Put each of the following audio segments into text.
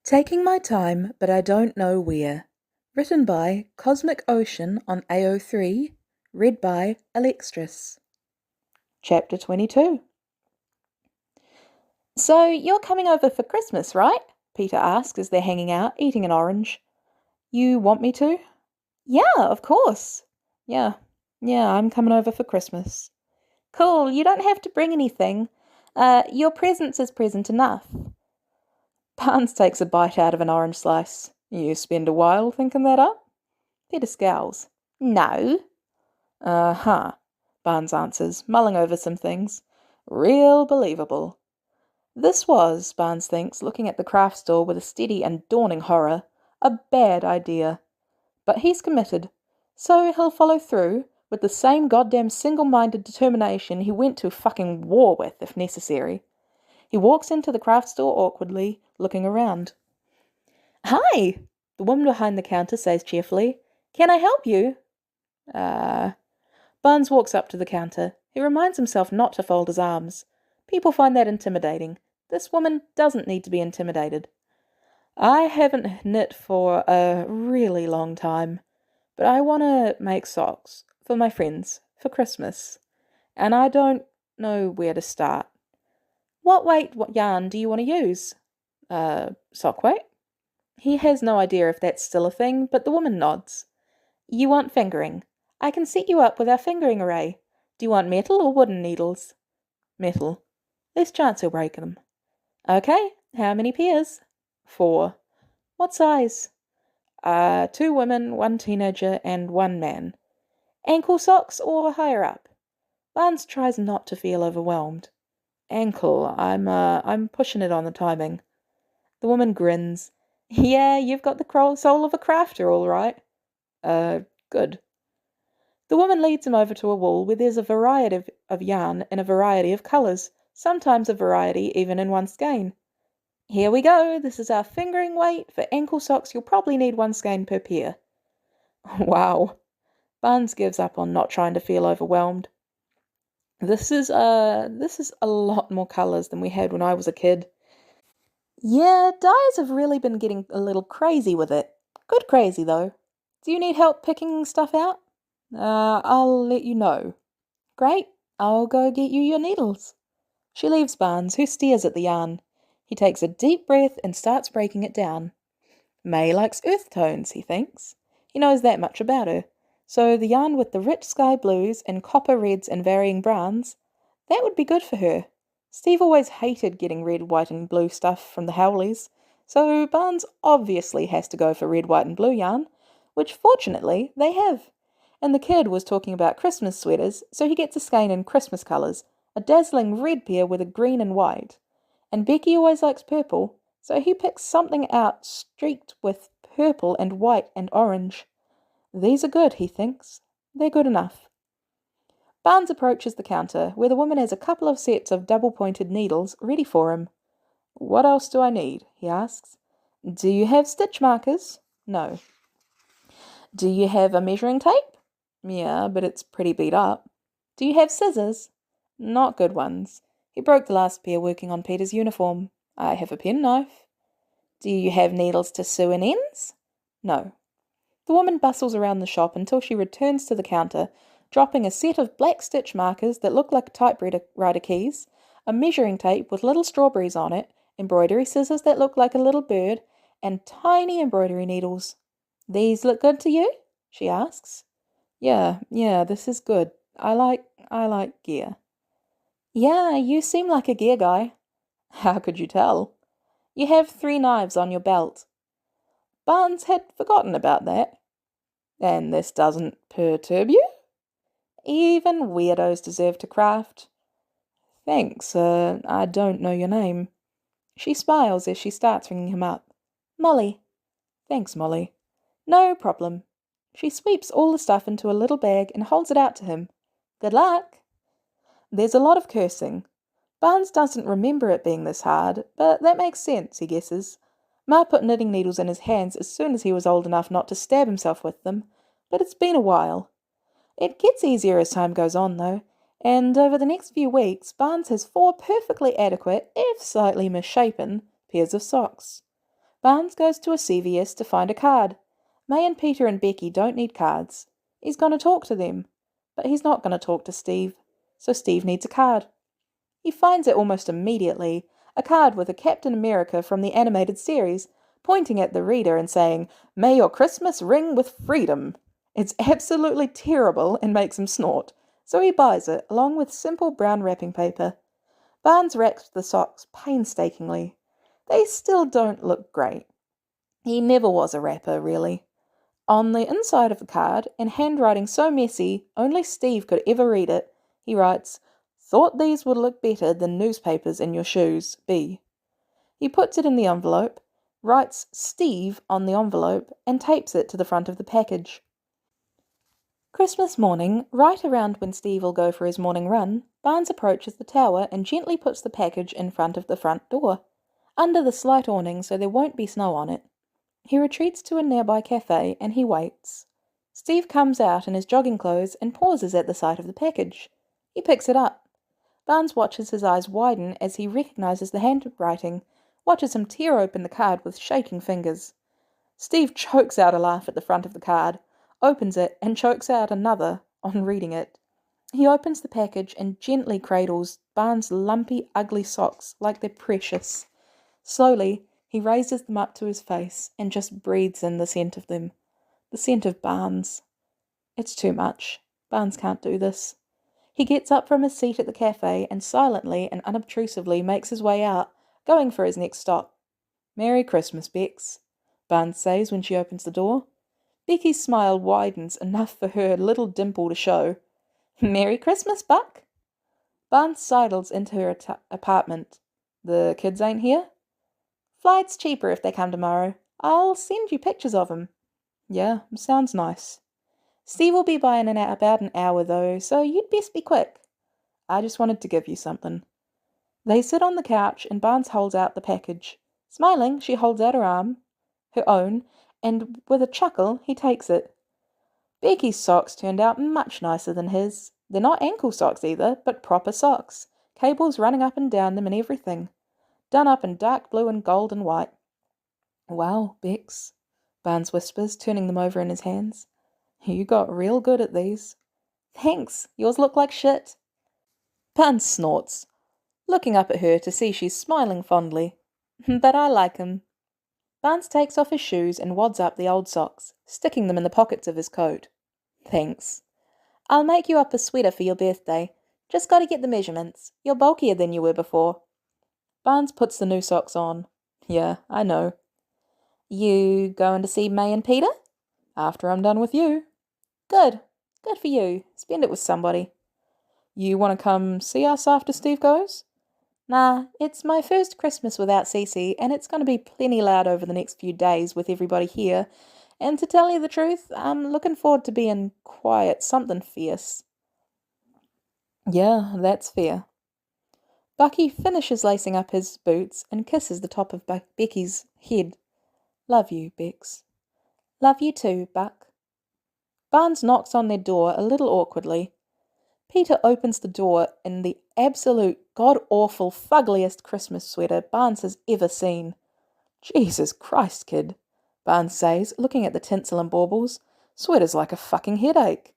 Taking My Time, But I Don't Know Where. Written by cosmicocean on AO3. Read by Alextris. Chapter 22. So, you're coming over for Christmas, right? Peter asks as they're hanging out, eating an orange. You want me to? Yeah, of course. Yeah, I'm coming over for Christmas. Cool, you don't have to bring anything. Your presence is present enough. Barnes takes a bite out of an orange slice. You spend a while thinking that up? Peter scowls. No. Uh-huh, Barnes answers, mulling over some things. Real believable. This was, Barnes thinks, looking at the craft store with a steady and dawning horror, a bad idea. But he's committed, so he'll follow through with the same goddamn single-minded determination he went to fucking war with, if necessary. He walks into the craft store awkwardly, looking around. Hi, the woman behind the counter says cheerfully. Can I help you? Barnes walks up to the counter. He reminds himself not to fold his arms. People find that intimidating. This woman doesn't need to be intimidated. I haven't knit for a really long time, but I want to make socks for my friends for Christmas, and I don't know where to start. What yarn do you want to use? Sock weight? He has no idea if that's still a thing, but the woman nods. You want fingering? I can set you up with our fingering array. Do you want metal or wooden needles? Metal. Less chance he'll break them. Okay, how many pairs? 4. What size? 2 women, 1 teenager, and 1 man. Ankle socks or higher up? Barnes tries not to feel overwhelmed. Ankle. I'm pushing it on the timing. The woman grins. Yeah, you've got the soul of a crafter, all right. Good. The woman leads him over to a wall where there's a variety of yarn in a variety of colours, sometimes a variety even in one skein. Here we go, this is our fingering weight. For ankle socks you'll probably need 1 skein per pair. Wow. Barnes gives up on not trying to feel overwhelmed. This is a lot more colours than we had when I was a kid. Yeah, dyes have really been getting a little crazy with it. Good crazy, though. Do you need help picking stuff out? I'll let you know. Great, I'll go get you your needles. She leaves Barnes, who stares at the yarn. He takes a deep breath and starts breaking it down. May likes earth tones, he thinks. He knows that much about her. So the yarn with the rich sky blues and copper reds and varying browns, that would be good for her. Steve always hated getting red, white and blue stuff from the Howleys, so Barnes obviously has to go for red, white and blue yarn, which fortunately they have. And the kid was talking about Christmas sweaters, so he gets a skein in Christmas colours, a dazzling red pair with a green and white. And Becky always likes purple, so he picks something out streaked with purple and white and orange. These are good, he thinks. They're good enough. Barnes approaches the counter, where the woman has a couple of sets of double-pointed needles ready for him. What else do I need? He asks. Do you have stitch markers? No. Do you have a measuring tape? Yeah, but it's pretty beat up. Do you have scissors? Not good ones. He broke the last pair working on Peter's uniform. I have a penknife. Do you have needles to sew in ends? No. The woman bustles around the shop until she returns to the counter, dropping a set of black stitch markers that look like typewriter keys, a measuring tape with little strawberries on it, embroidery scissors that look like a little bird, and tiny embroidery needles. These look good to you? She asks. Yeah, this is good. I like gear. Yeah, you seem like a gear guy. How could you tell? You have 3 knives on your belt. Barnes had forgotten about that. And this doesn't perturb you? Even weirdos deserve to craft. Thanks, I don't know your name. She smiles as she starts ringing him up. Molly. Thanks, Molly. No problem. She sweeps all the stuff into a little bag and holds it out to him. Good luck. There's a lot of cursing. Barnes doesn't remember it being this hard, but that makes sense, he guesses. Ma put knitting needles in his hands as soon as he was old enough not to stab himself with them, but it's been a while. It gets easier as time goes on, though, and over the next few weeks, Barnes has 4 perfectly adequate, if slightly misshapen, pairs of socks. Barnes goes to a CVS to find a card. May and Peter and Becky don't need cards. He's going to talk to them, but he's not going to talk to Steve, so Steve needs a card. He finds it almost immediately, a card with a Captain America from the animated series, pointing at the reader and saying, "May your Christmas ring with freedom." It's absolutely terrible and makes him snort, so he buys it, along with simple brown wrapping paper. Barnes wraps the socks painstakingly. They still don't look great. He never was a rapper, really. On the inside of the card, in handwriting so messy only Steve could ever read it, he writes, "Thought these would look better than newspapers in your shoes, B." He puts it in the envelope, writes Steve on the envelope, and tapes it to the front of the package. Christmas morning, right around when Steve will go for his morning run, Barnes approaches the tower and gently puts the package in front of the front door, under the slight awning so there won't be snow on it. He retreats to a nearby cafe and he waits. Steve comes out in his jogging clothes and pauses at the sight of the package. He picks it up. Barnes watches his eyes widen as he recognizes the handwriting, watches him tear open the card with shaking fingers. Steve chokes out a laugh at the front of the card, opens it, and chokes out another on reading it. He opens the package and gently cradles Barnes' lumpy, ugly socks like they're precious. Slowly, he raises them up to his face and just breathes in the scent of them. The scent of Barnes. It's too much. Barnes can't do this. He gets up from his seat at the cafe and silently and unobtrusively makes his way out, going for his next stop. "Merry Christmas, Bex," Barnes says when she opens the door. Becky's smile widens enough for her little dimple to show. "Merry Christmas, Buck." Barnes sidles into her apartment. "The kids ain't here?" "Flight's cheaper if they come tomorrow. I'll send you pictures of 'em." "Yeah, sounds nice." "Steve will be by in about an hour, though, so you'd best be quick." "I just wanted to give you something." They sit on the couch and Barnes holds out the package. Smiling, she holds out her arm, her own, and with a chuckle, he takes it. Becky's socks turned out much nicer than his. They're not ankle socks either, but proper socks, cables running up and down them and everything. Done up in dark blue and gold and white. "Wow, Bex," Barnes whispers, turning them over in his hands. "You got real good at these." "Thanks, yours look like shit." Barnes snorts, looking up at her to see she's smiling fondly. "But I like 'em." Barnes takes off his shoes and wads up the old socks, sticking them in the pockets of his coat. "Thanks. I'll make you up a sweater for your birthday. Just gotta get the measurements. You're bulkier than you were before." Barnes puts the new socks on. "Yeah, I know." "You going to see May and Peter?" "After I'm done with you." "Good. Good for you. Spend it with somebody." "You want to come see us after Steve goes?" "Nah, it's my first Christmas without Cece, and it's going to be plenty loud over the next few days with everybody here, and to tell you the truth, I'm looking forward to being quiet, something fierce." "Yeah, that's fair." Bucky finishes lacing up his boots and kisses the top of Becky's head. "Love you, Bex." "Love you too, Buck." Barnes knocks on their door a little awkwardly. Peter opens the door in the absolute god-awful fuggliest Christmas sweater Barnes has ever seen. "Jesus Christ, kid," Barnes says, looking at the tinsel and baubles. "Sweater's like a fucking headache."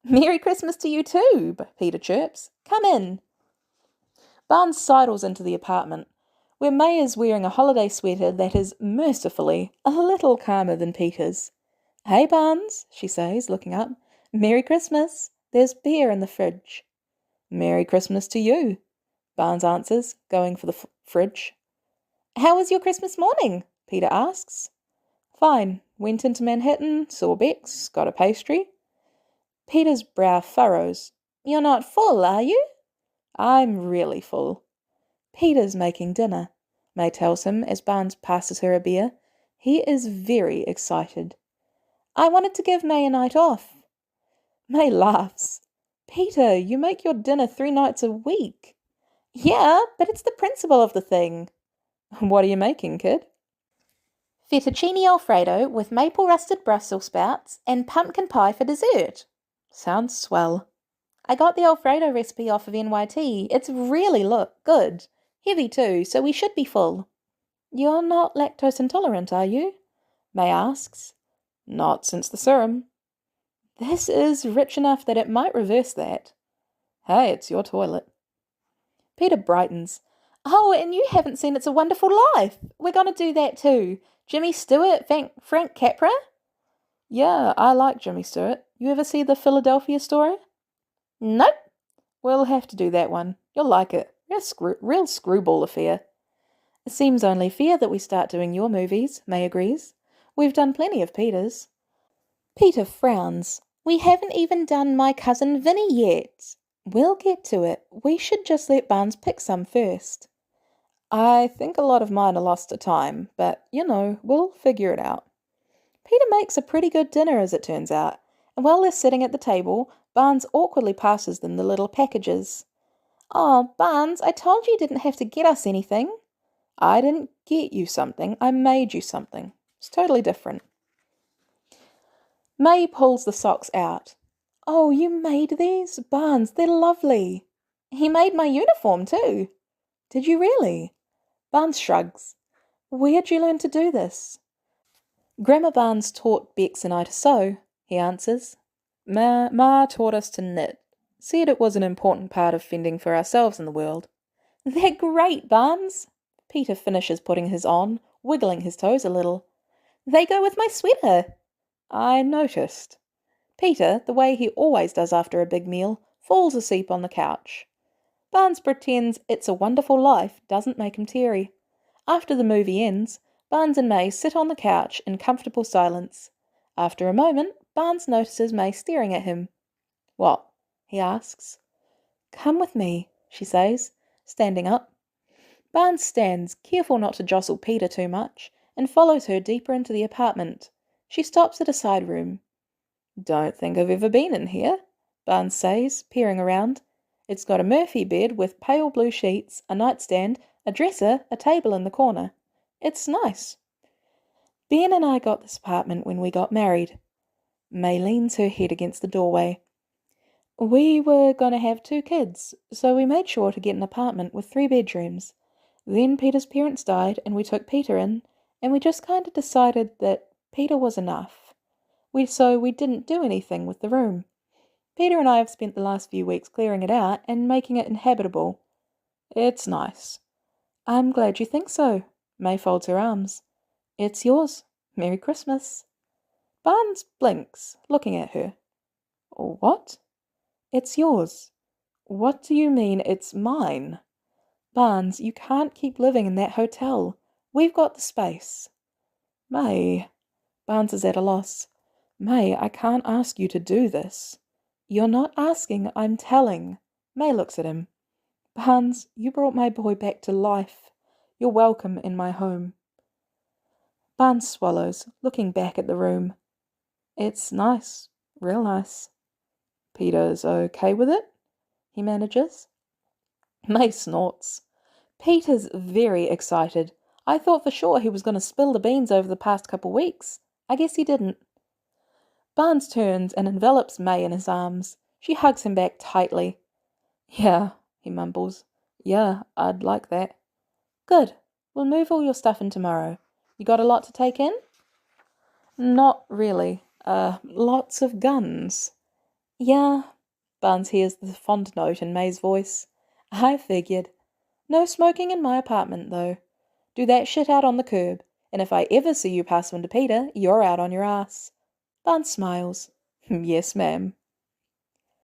"Merry Christmas to you too," Peter chirps. "Come in." Barnes sidles into the apartment, where May is wearing a holiday sweater that is, mercifully, a little calmer than Peter's. "Hey, Barnes," she says, looking up. "Merry Christmas. There's beer in the fridge." "Merry Christmas to you," Barnes answers, going for the fridge. "How was your Christmas morning?" Peter asks. "Fine. Went into Manhattan, saw Bex, got a pastry." Peter's brow furrows. "You're not full, are you?" "I'm really full." "Peter's making dinner," May tells him as Barnes passes her a beer. He is very excited. "I wanted to give May a night off." May laughs. "Peter, you make your dinner 3 nights a week." "Yeah, but it's the principle of the thing." "What are you making, kid?" "Fettuccine Alfredo with maple rusted Brussels sprouts and pumpkin pie for dessert." "Sounds swell." "I got the Alfredo recipe off of NYT. It's really good. Heavy too, so we should be full." You're not lactose intolerant, are you? May asks. Not since the serum. This is rich enough that it might reverse that. Hey, it's your toilet. Peter brightens. Oh, and you haven't seen It's a Wonderful Life. We're going to do that too. Jimmy Stewart, Frank Capra? Yeah, I like Jimmy Stewart. You ever see the Philadelphia Story? Nope. We'll have to do that one. You'll like it. Real screwball affair. It seems only fair that we start doing your movies, May agrees. We've done plenty of Peter's. Peter frowns. We haven't even done My Cousin Vinny yet. We'll get to it. We should just let Barnes pick some first. I think a lot of mine are lost to time, but, we'll figure it out. Peter makes a pretty good dinner, as it turns out, and while they're sitting at the table, Barnes awkwardly passes them the little packages. Oh, Barnes, I told you didn't have to get us anything. I didn't get you something, I made you something. It's totally different. May pulls the socks out. Oh, you made these? Barnes, they're lovely. He made my uniform too. Did you really? Barnes shrugs. Where'd you learn to do this? Grandma Barnes taught Bex and I to sew, he answers. Ma taught us to knit. Said it was an important part of fending for ourselves in the world. They're great, Barnes. Peter finishes putting his on, wiggling his toes a little. They go with my sweater. I noticed. Peter, the way he always does after a big meal, falls asleep on the couch. Barnes pretends It's a Wonderful Life doesn't make him teary. After the movie ends, Barnes and May sit on the couch in comfortable silence. After a moment, Barnes notices May staring at him. What? He asks. Come with me, she says, standing up. Barnes stands, careful not to jostle Peter too much, and follows her deeper into the apartment. She stops at a side room. Don't think I've ever been in here, Barnes says, peering around. It's got a Murphy bed with pale blue sheets, a nightstand, a dresser, a table in the corner. It's nice. Ben and I got this apartment when we got married. May leans her head against the doorway. We were going to have 2 kids, so we made sure to get an apartment with 3 bedrooms. Then Peter's parents died and we took Peter in, and we just kind of decided that Peter was enough. So we didn't do anything with the room. Peter and I have spent the last few weeks clearing it out and making it inhabitable. It's nice. I'm glad you think so. May folds her arms. It's yours. Merry Christmas. Barnes blinks, looking at her. What? It's yours. What do you mean it's mine? Barnes, you can't keep living in that hotel. We've got the space. May. Barnes is at a loss. May, I can't ask you to do this. You're not asking, I'm telling. May looks at him. Barnes, you brought my boy back to life. You're welcome in my home. Barnes swallows, looking back at the room. It's nice, real nice. Peter's okay with it? He manages. May snorts. Peter's very excited. I thought for sure he was going to spill the beans over the past couple weeks. I guess he didn't. Barnes turns and envelops May in his arms. She hugs him back tightly. Yeah, he mumbles. Yeah, I'd like that. Good. We'll move all your stuff in tomorrow. You got a lot to take in? Not really. Lots of guns. Yeah. Barnes hears the fond note in May's voice. I figured. No smoking in my apartment, though. Do that shit out on the curb, and if I ever see you pass one to Peter, you're out on your ass. Barnes smiles. Yes, ma'am.